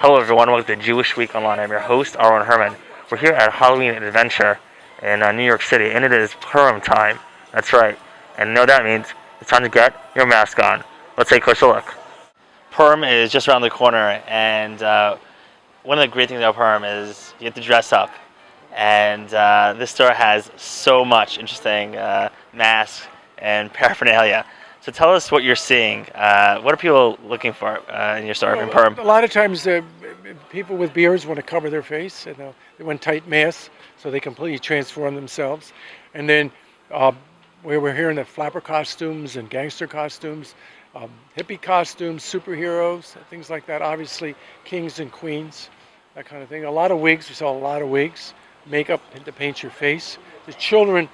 Hello everyone, welcome to Jewish Week Online. I'm your host, Aaron Herman. We're here at Halloween Adventure in New York City, and it is Purim time. That's right. And you know what that means? It's time to get your mask on. Let's take a closer look. Purim is just around the corner, and one of the great things about Purim is you get to dress up. And this store has so much interesting masks and paraphernalia. So tell us what you're seeing. What are people looking for in your store in Purim? A lot of times, people with beards want to cover their face, and they want tight masks so they completely transform themselves. And then, where we're hearing the flapper costumes and gangster costumes, hippie costumes, superheroes, things like that. Obviously, kings and queens, that kind of thing. A lot of wigs. We saw a lot of wigs, makeup to paint your face. The children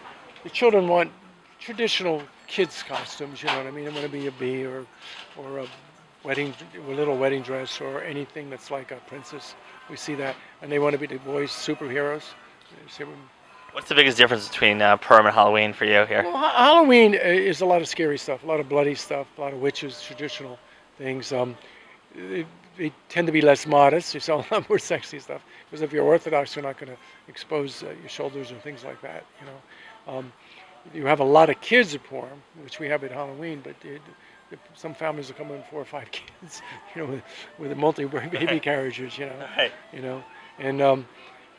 want traditional kids costumes. You know what I mean? They want to be a bee or a a little wedding dress or anything that's like a princess. We see that, and they want to be the boys superheroes. You see What's the biggest difference between Purim and Halloween for you here? Well, Halloween is a lot of scary stuff, a lot of bloody stuff, a lot of witches, traditional things. They tend to be less modest. You saw a lot more sexy stuff because if you're Orthodox, you're not going to expose your shoulders or things like that. You have a lot of kids at Purim, which we have at Halloween, but some families will come in 4 or 5 kids, with multi-baby carriages, Right.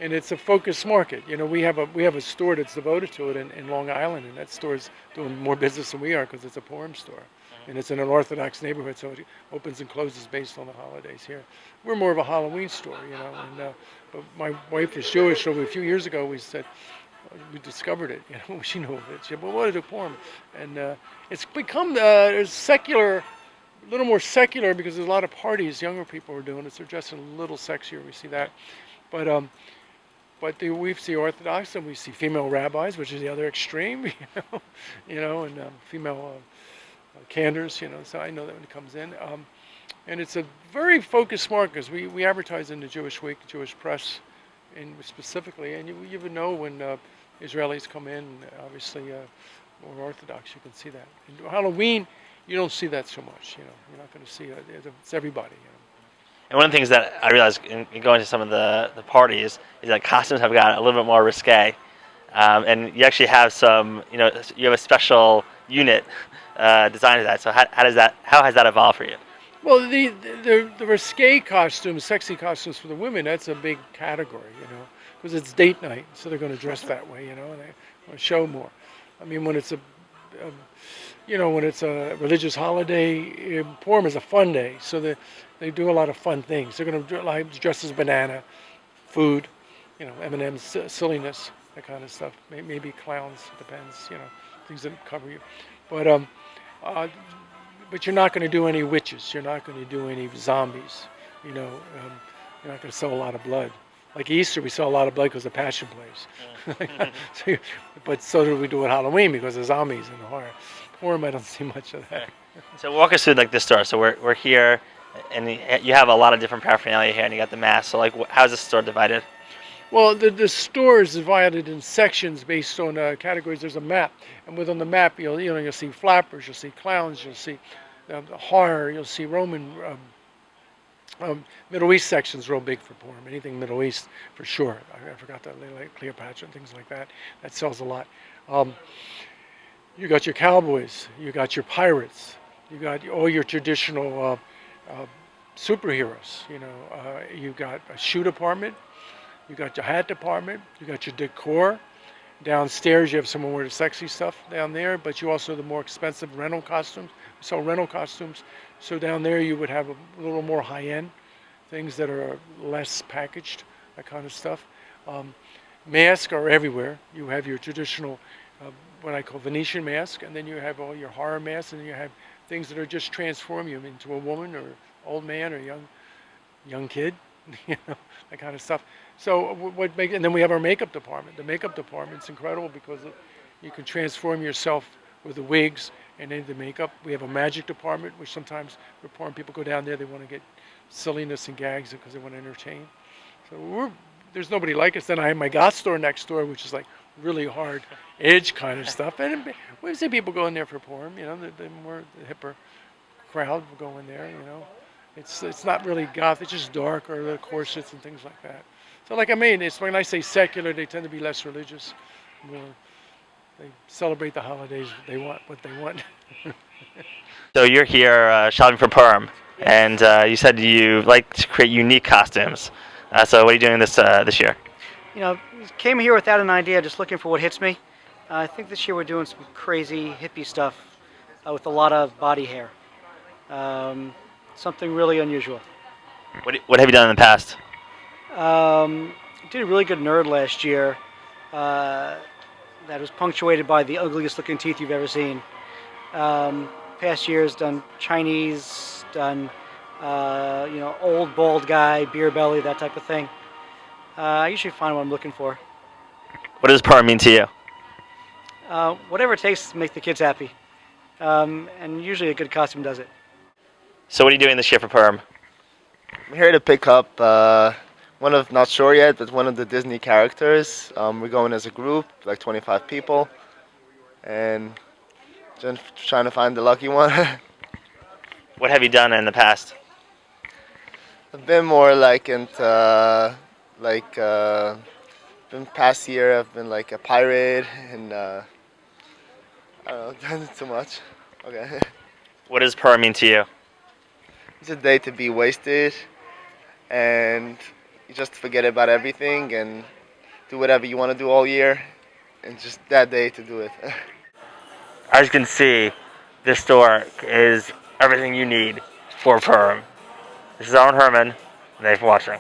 And it's a focused market. We have a store that's devoted to it in Long Island, and that store's doing more business than we are because it's a Purim store, and it's in an Orthodox neighborhood, so it opens and closes based on the holidays here. We're more of a Halloween store, but my wife is Jewish, so a few years ago we said, we discovered it, she knew of it. She said, well, what is a Purim? And it's become secular, a little more secular because there's a lot of parties younger people are doing it. So they're dressing a little sexier. We see that. But we see Orthodox and we see female rabbis, which is the other extreme, and female candors, so I know that when it comes in. And it's a very focused market because we advertise in the Jewish Week, Jewish Press, and specifically, and you even know when Israelis come in, obviously, or Orthodox, you can see that. In Halloween, you don't see that so much, You're not going to see it. It's everybody, And one of the things that I realized in going to some of the parties is that costumes have gotten a little bit more risque. And you actually have you have a special unit designed to that. So how has that evolved for you? Well, the risque costumes, sexy costumes for the women, that's a big category, because it's date night, so they're going to dress that way, and they want to show more. I mean, when it's a religious holiday, Purim is a fun day, so they do a lot of fun things. They're going to dress as banana, food, M&M's, silliness, that kind of stuff. Maybe clowns, depends, things that cover you. But you're not going to do any witches. You're not going to do any zombies. You're not going to sell a lot of blood. Like Easter, we saw a lot of blood because the Passion plays. But so do we do at Halloween because of zombies and horror. Purim, I don't see much of that. So walk us through this store. So we're here, and you have a lot of different paraphernalia here, and you got the mask. So how's the store divided? Well, the store is divided in sections based on categories. There's a map, and within the map, you'll see flappers, you'll see clowns, you'll see horror, you'll see Roman. Middle East section's real big for Purim. Anything Middle East for sure. I forgot that, like Cleopatra and things like that. That sells a lot. You got your cowboys, you got your pirates, you got all your traditional superheroes. You got a shoe department. You got your hat department, you got your decor. Downstairs, you have some more sexy stuff down there, but you also the more expensive rental costumes. We sell rental costumes. So down there, you would have a little more high-end things that are less packaged, that kind of stuff. Masks are everywhere. You have your traditional, what I call Venetian mask, and then you have all your horror masks, and then you have things that are just transform you into a woman or old man or young kid, that kind of stuff. So and then we have our makeup department. The makeup department's incredible because you can transform yourself with the wigs and then the makeup. We have a magic department, which sometimes Purim people go down there. They want to get silliness and gags because they want to entertain. So there's nobody like us. Then I have my goth store next door, which is like really hard edge kind of stuff. And we see people go in there for Purim. The more the hipper crowd will go in there. It's not really goth. It's just dark, or the corsets and things like that. So like I mean, it's when I say secular, they tend to be less religious, more. They celebrate the holidays. They want what they want. So you're here shopping for Purim, and you said you like to create unique costumes. So what are you doing this year? You know, came here without an idea, just looking for what hits me. I think this year we're doing some crazy hippie stuff with a lot of body hair. Something really unusual. What have you done in the past? Did a really good nerd last year that was punctuated by the ugliest looking teeth you've ever seen. Past years done Chinese, done old bald guy, beer belly, that type of thing. I usually find what I'm looking for. What does Purim mean to you? Whatever it takes to make the kids happy. And usually a good costume does it. So what are you doing this year for Purim? I'm here to pick up not sure yet, but one of the Disney characters. We're going as a group, like 25 people, and just trying to find the lucky one. What have you done in the past? I've been more like into, been past year I've been like a pirate, and I don't know, done too much. Okay. What does Purim mean to you? It's a day to be wasted, and you just forget about everything and do whatever you want to do all year, and just that day to do it. As you can see, this store is everything you need for Purim. This is Aaron Herman. Thanks for watching.